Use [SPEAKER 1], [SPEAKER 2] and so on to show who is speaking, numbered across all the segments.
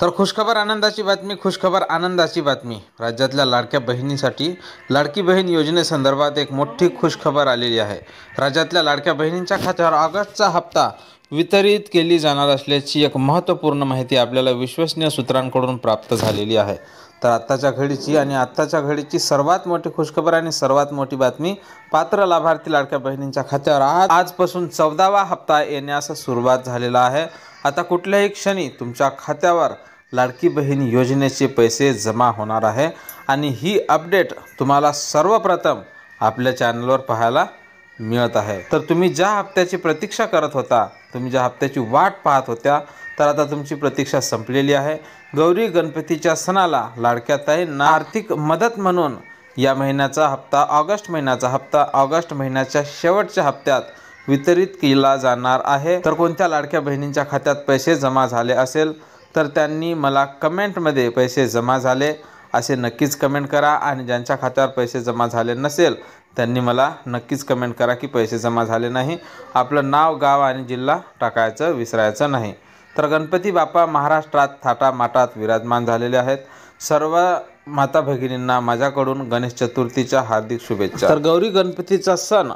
[SPEAKER 1] तर खुशखबर आनंदाची बातमी, खुशखबर आनंदाची बातमी। राज्यातल्या लाडक्या बहिणींसाठी लाडकी बहीण योजनेसंदर्भात एक मोठी खुशखबर आलेली आहे। राज्यातल्या लाडक्या बहिणींच्या खात्यावर ऑगस्टचा हप्ता वितरित केली जाणार असल्याची एक महत्त्वपूर्ण माहिती आपल्याला विश्वसनीय सूत्रांकडून प्राप्त झालेली आहे। तर आत्ताच्या घडीची सर्वात मोठी खुशखबर आणि सर्वात मोठी बातमी, पात्र लाभार्थी लाडक्या बहिणींच्या खात्यावर आजपासून 14वा हप्ता येण्यास सुरुवात झालेला आहे। आता कुठल्याही क्षणी तुमच्या खात्यावर लाडकी बहीण योजनेचे पैसे जमा होणार आहे आणि ही अपडेट तुम्हाला सर्वप्रथम आपल्या चॅनलवर पाहायला मिळत आहे। तर तुम्ही ज्या हप्त्याची प्रतीक्षा करत होता, तुम्ही ज्या हप्त्याची वाट पाहत होत्या, तर आता तुमची प्रतीक्षा संपलेली आहे। गौरी गणपतीच्या सणाला लाडक्या ताईंना आर्थिक मदत म्हणून या महिन्याचा हप्ता, ऑगस्ट महिन्याचा हप्ता ऑगस्ट महिन्याच्या शेवटच्या हप्त्यात वितरित केला जाणार आहे। तर कोणत्या लाडक्या बहिणींच्या खात्यात पैसे जमा झाले असेल तर त्यांनी मला कमेंटमध्ये पैसे जमा झाले असे नक्कीच कमेंट करा, आणि ज्यांच्या खात्यावर पैसे जमा झाले नसेल त्यांनी मला नक्कीच कमेंट करा की पैसे जमा झाले नाही। आपलं नाव, गाव आणि जिल्हा टाकायचं विसरायचं नाही। तर गणपती बाप्पा महाराष्ट्रात थाटामाटात विराजमान झालेले आहेत। सर्व माता भगिनींना माझ्याकडून गणेश चतुर्थीच्या हार्दिक शुभेच्छा। तर गौरी गणपतीचा सण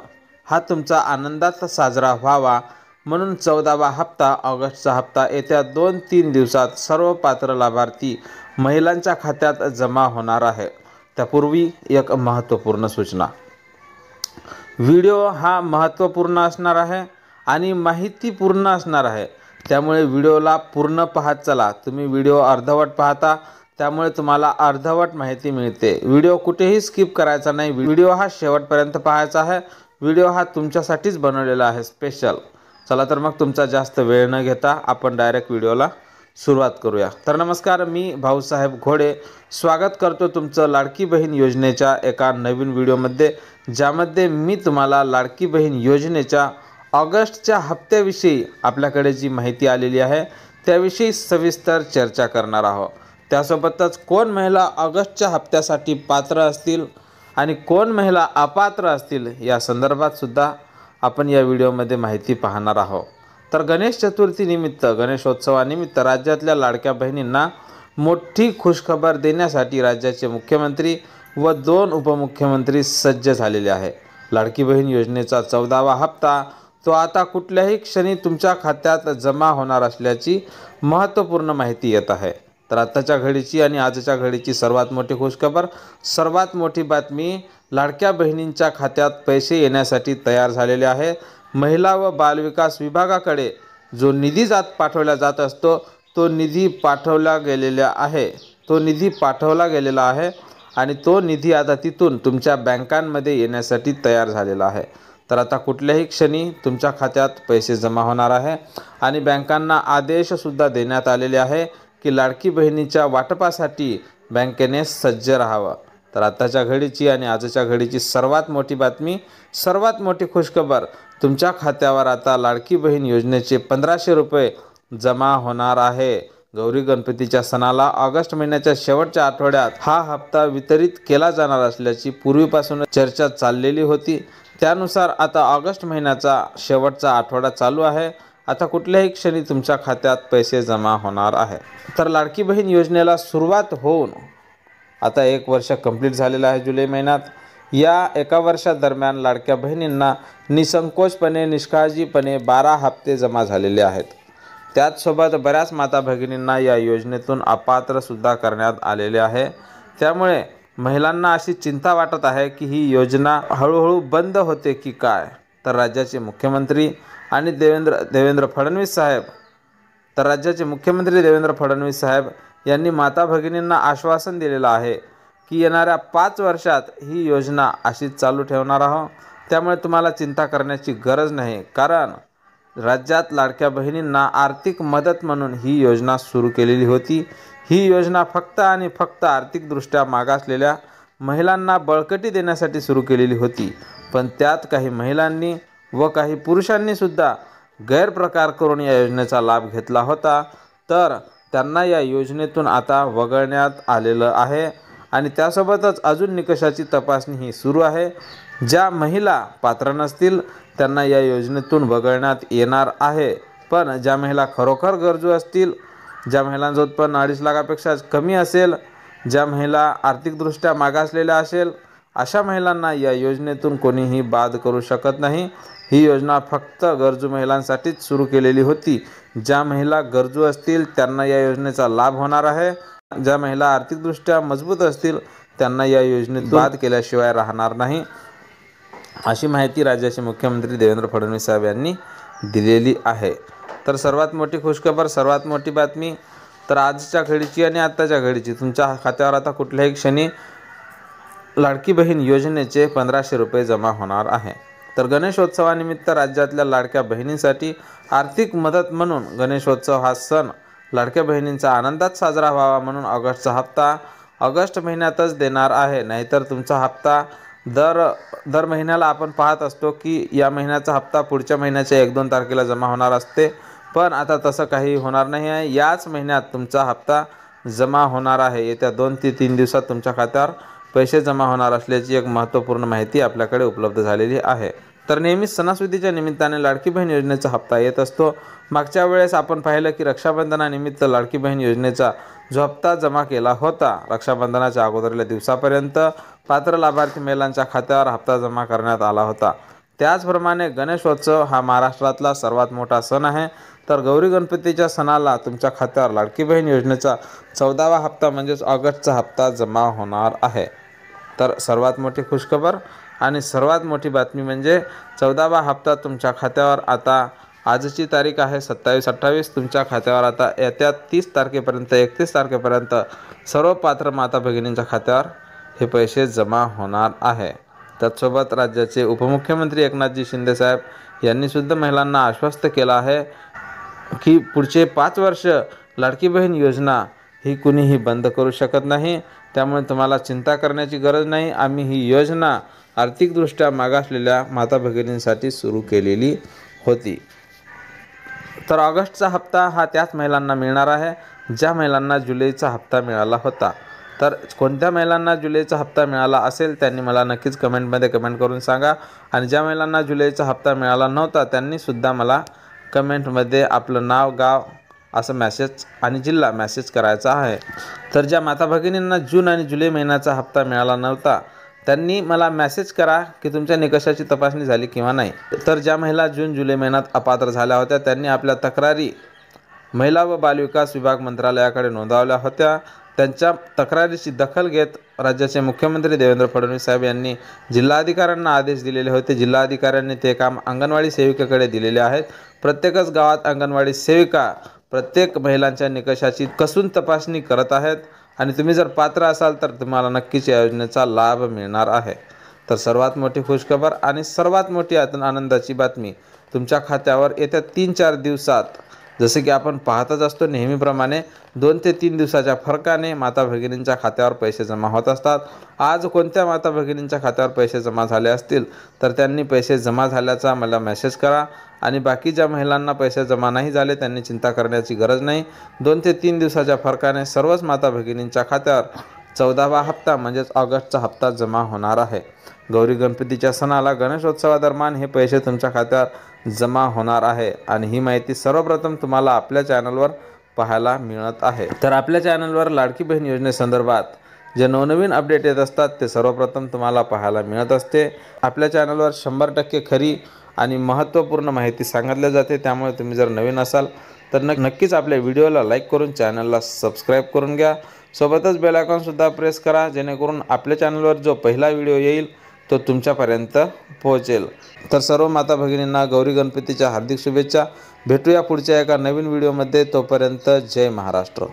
[SPEAKER 1] हा तुमचा आनंदात साजरा व्हावा म्हणून 14वा हप्ता, ऑगस्टचा हप्ता येत्या 2-3 दिवसात सर्व पात्र लाभार्थी महिलांच्या खात्यात जमा होणार आहे। त्यापूर्वी एक महत्त्वपूर्ण सूचना, व्हिडिओ हा महत्त्वपूर्ण असणार आहे आणि माहितीपूर्ण असणार आहे, त्यामुळे व्हिडिओला पूर्ण पाहत चला। तुम्ही व्हिडिओ अर्धवट पाहता, त्यामुळे तुम्हाला अर्धवट माहिती मिळते। व्हिडिओ कुठेही स्किप करायचा नाही, व्हिडिओ हा शेवटपर्यंत पाहायचा आहे। व्हिडिओ हा तुमच्यासाठीच बनवलेला आहे, स्पेशल। चला तर मग तुमचा जास्त वेळ न घेता आपण डायरेक्ट व्हिडिओला सुरुवात करूया। तर नमस्कार, मी भाऊसाहेब घोडे स्वागत करतो तुमचं लाडकी बहीण योजनेच्या एका नवीन व्हिडिओमध्ये, ज्यामध्ये मी तुम्हाला लाडकी बहीण योजनेच्या ऑगस्टच्या हप्त्याविषयी आपल्याकडे जी माहिती आलेली आहे त्याविषयी सविस्तर चर्चा करणार आहोत। त्यासोबतच कोण महिला ऑगस्टच्या हप्त्यासाठी पात्र असतील आणि कोण महिला अपात्र असतील या संदर्भात सुद्धा आपण या व्हिडिओमध्ये माहिती पाहणार आहोत। तर गणेश चतुर्थी निमित्त, गणेशोत्सवानिमित्त राज्यातल्या लाडक्या बहिणींना मोठी खुशखबर देण्यासाठी राज्याचे मुख्यमंत्री व 2 उपमुख्यमंत्री सज्ज झालेले आहे। लाडकी बहीण योजनेचा 14वा हप्ता तो आता कुठल्याही क्षणी तुमच्या खात्यात जमा होणार असल्याची महत्त्वपूर्ण माहिती येत आहे। तर आत्ताच्या घडीची आणि आजच्या घडीची सर्वात मोठी खुशखबर, सर्वात मोठी बातमी, लाडक्या बहिणींच्या खात्यात पैसे येण्यासाठी तयार झालेले आहे। महिला व बालविकास विभागाकडे जो निधी पाठवला जात असतो तो निधी पाठवला गेलेला आहे आणि तो निधी आता तिथून तुमच्या बँकांमध्ये येण्यासाठी तयार झालेला आहे। तर आता कुठल्याही क्षणी तुमच्या खात्यात पैसे जमा होणार आहे आणि बँकांना आदेशसुद्धा देण्यात आलेले आहे की लाडकी बहिणीच्या वाटपासाठी बँकेने सज्ज राहावं। तर आत्ताच्या घडीची आणि आजच्या घडीची सर्वात मोठी बातमी, सर्वात मोठी खुशखबर, तुमच्या खात्यावर आता लाडकी बहीण योजनेचे 1500 रुपये जमा होणार आहे। गौरी गणपतीच्या सणाला ऑगस्ट महिन्याच्या शेवटच्या आठवड्यात हा हप्ता वितरित केला जाणार असल्याची पूर्वीपासून चर्चा चाललेली होती। त्यानुसार आता ऑगस्ट महिन्याचा शेवटचा आठवडा चालू आहे। आता कुठल्याही क्षणी तुमच्या खात्यात पैसे जमा होणार आहे। तर लाडकी बहीण योजनेला सुरुवात होऊन आता 1 वर्ष कंप्लीट झालेलं आहे जुलै महिन्यात। या 1 वर्षादरम्यान लाडक्या बहिणींना निसंकोचपणे, निष्काळजीपणे 12 हप्ते जमा झालेले आहेत। त्याचसोबत बऱ्याच माता भगिनींना या योजनेतून अपात्रसुद्धा करण्यात आलेले आहे। त्यामुळे महिलांना अशी चिंता वाटत आहे की ही योजना हळूहळू बंद होते की काय। तर राज्याचे मुख्यमंत्री आणि देवेंद्र फडणवीस साहेब यांनी माता भगिनींना आश्वासन दिलेलं आहे की येणाऱ्या 5 वर्षात ही योजना अशीच चालू ठेवणार आहोत। त्यामुळे तुम्हाला चिंता करण्याची गरज नाही, कारण राज्यात लाडक्या बहिणींना आर्थिक मदत म्हणून ही योजना सुरू केलेली होती। ही योजना फक्त आणि फक्त आर्थिकदृष्ट्या मागासलेल्या महिलांना बळकटी देण्यासाठी सुरू केलेली होती, पण त्यात काही महिलांनी व काही पुरुषांनी सुद्धा गैरप्रकार करून या योजनेचा लाभ घेतला होता। तर त्यांना या योजनेतून आता वगळण्यात आलेलं आहे आणि त्यासोबतच अजून निकषाची तपासणी ही सुरू आहे। ज्या महिला पात्र नसतील त्यांना या योजनेतून वगळण्यात येणार आहे, पण ज्या महिला खरोखर गरजू असतील ज्या महिलांचं उत्पन्न 2.5 लाखापेक्षा कमी असेल, ज्या महिला आर्थिकदृष्ट्या मागासलेल्या असेल, अशा महिलांना या योजनेतून कोणीही बाद करू शकत नाही। ही योजना फक्त गरजू महिलांसाठीच सुरू केलेली होती। ज्या महिला गरजू असतील त्यांना या योजनेचा लाभ होणार आहे। ज्या महिला आर्थिकदृष्ट्या मजबूत असतील त्यांना या योजनेतून बाद केल्याशिवाय राहणार नाही, अशी माहिती राज्याचे मुख्यमंत्री देवेंद्र फडणवीस साहेब यांनी दिलेली आहे। तर सर्वात मोठी खुशखबर, सर्वात मोठी बातमी तर आजच्या घडीची आणि आत्ताच्या घडीची, तुमच्या खात्यावर आता कुठल्याही क्षणी लाडकी बहीण योजनेचे 1500 रुपये जमा होणार आहे। तर गणेशोत्सवानिमित्त राज्यातल्या लाडक्या बहिणींसाठी आर्थिक मदत म्हणून गणेशोत्सव हा सण लाडक्या बहिणींचा आनंदात साजरा व्हावा म्हणून ऑगस्टचा हप्ता ऑगस्ट महिन्यातच देणार आहे। नाहीतर तुमचा हप्ता दर महिन्याला आपण पाहत असतो की या महिन्याचा हप्ता पुढच्या महिन्याच्या 1-2 तारखेला जमा होणार असते, पण आता तसं काही होणार नाही आहे। याच महिन्यात तुमचा हप्ता जमा होणार आहे। येत्या 2 ते 3 दिवसात तुमच्या खात्यावर पैसे जमा होणार असल्याची एक महत्त्वपूर्ण माहिती आपल्याकडे उपलब्ध झालेली आहे। तर नेहमीच सणासुदीच्या निमित्ताने लाडकी बहीण योजनेचा हप्ता येत असतो। मागच्या वेळेस आपण पाहिलं की रक्षाबंधनानिमित्त लाडकी बहीण योजनेचा जो हप्ता जमा केला होता, रक्षाबंधनाच्या अगोदरल्या दिवसापर्यंत पात्र लाभार्थी महिलांच्या खात्यावर हप्ता जमा करण्यात आला होता। त्याचप्रमाणे गणेशोत्सव हा महाराष्ट्रातला सर्वात मोठा सण आहे। तर गौरी गणपतीच्या सणाला तुमच्या खात्यावर लाडकी बहीण योजनेचा 14वा हप्ता म्हणजेच ऑगस्टचा हप्ता जमा होणार आहे। तर सर्वात मोठी खुशखबर आणि सर्वात मोठी बातमी म्हणजे 14वा हप्ता तुमच्या खात्यावर आता आजची तारीख आहे 27-28, तुमच्या खात्यावर आता येत्या 30 तारखेपर्यंत 31 तारखेपर्यंत सर्व पात्र माता भगिनींच्या खात्यावर हे पैसे जमा होणार आहे। त्याचसोबत राज्याचे उपमुख्यमंत्री एकनाथजी शिंदे साहेब यांनी सुद्धा महिलांना आश्वस्त केलं आहे की पुढचे 5 वर्ष लाडकी बहीण योजना ही कुणीही बंद करू शकत नाही, त्यामुळे तुम्हाला चिंता करण्याची गरज नाही। आम्ही ही योजना आर्थिकदृष्ट्या मागासलेल्या माता भगिनींसाठी सुरू केलेली होती। तर ऑगस्टचा हप्ता हा त्याच महिलांना मिळणार आहे ज्या महिलांना जुलैचा हप्ता मिळाला होता। तर कोणत्या महिलांना जुलैचा हप्ता मिळाला असेल त्यांनी मला नक्कीच कमेंटमध्ये कमेंट करून सांगा, आणि ज्या महिलांना जुलैचा हप्ता मिळाला नव्हता त्यांनीसुद्धा मला कमेंटमध्ये आपलं नाव, गाव असं मॅसेज आणि जिल्हा मॅसेज करायचा आहे। तर ज्या माता भगिनींना जून आणि जुलै महिन्याचा हप्ता मिळाला नव्हता त्यांनी मला मेसेज करा की तुमच्या निकषाची तपासणी झाली किंवा नाही। तर ज्या महिला जून जुलै महिन्यात अपात्र झाल्या होत्या त्यांनी आपल्या तक्रारी महिला व बालविकास विभाग मंत्रालयाकडे नोंदवल्या होत्या। त्यांच्या तक्रारीची दखल घेत राज्याचे मुख्यमंत्री देवेंद्र फडणवीस साहेब यांनी जिल्हाधिकाऱ्यांना आदेश दिलेले होते। जिल्हाधिकाऱ्यांनी ते काम अंगणवाडी सेविकेकडे दिलेले आहेत। प्रत्येकच गावात अंगणवाडी सेविका प्रत्येक महिलांच्या निकषाची कसून तपासणी करत आहेत, आणि तुम्ही जर पात्र असाल तर तुम्हाला नक्कीच या योजनेचा लाभ मिळणार आहे। तर सर्वात मोठी खुशखबर आणि सर्वात मोठी आनंदाची बातमी, तुमच्या खात्यावर येत्या 3-4 दिवसात, जसे की आपण पाहतच असतो नेहमीप्रमाणे 2 ते 3 दिवसाच्या फरकाने माता भगिनींच्या खात्यावर पैसे जमा होत असतात। आज कोणत्या माता भगिनींच्या खात्यावर पैसे जमा झाले असतील तर त्यांनी पैसे जमा झाल्याचा मला मेसेज करा, आणि बाकी ज्या महिलांना पैसे जमा नाही झाले त्यांनी चिंता करण्याची गरज नाही। 2 ते 3 दिवसाच्या फरकाने सर्वच माता भगिनींच्या खात्यावर 14वा हप्ता म्हणजेच ऑगस्टचा हप्ता जमा होणार आहे। गौरी गणपतीच्या सणाला गणेशोत्सवादरम्यान हे पैसे तुमच्या खात्यावर जमा होणार आहे, आणि ही माहिती सर्वप्रथम तुम्हाला आपल्या चॅनलवर पाहायला मिळत आहे। तर आपल्या चॅनलवर लाडकी बहीण योजनेसंदर्भात जे नवनवीन अपडेट येत असतात ते सर्वप्रथम तुम्हाला पाहायला मिळत असते। आपल्या चॅनलवर 100% खरी आणि महत्त्वपूर्ण माहिती सांगितली जाते, त्यामुळे तुम्ही जर नवीन असाल तर नक्कीच आपल्या व्हिडिओला लाईक करून चॅनलला सबस्क्राईब करून घ्या। सोबतच बेल आयकॉनसुद्धा प्रेस करा, जेणेकरून आपल्या चॅनलवर जो पहिला व्हिडिओ येईल तो तुमच्यापर्यंत पोहोचेल। तर सर्व माता भगिनींना गौरी गणपतीच्या हार्दिक शुभेच्छा। भेटूया पुढच्या एका नवीन व्हिडिओमध्ये, तोपर्यंत जय महाराष्ट्र।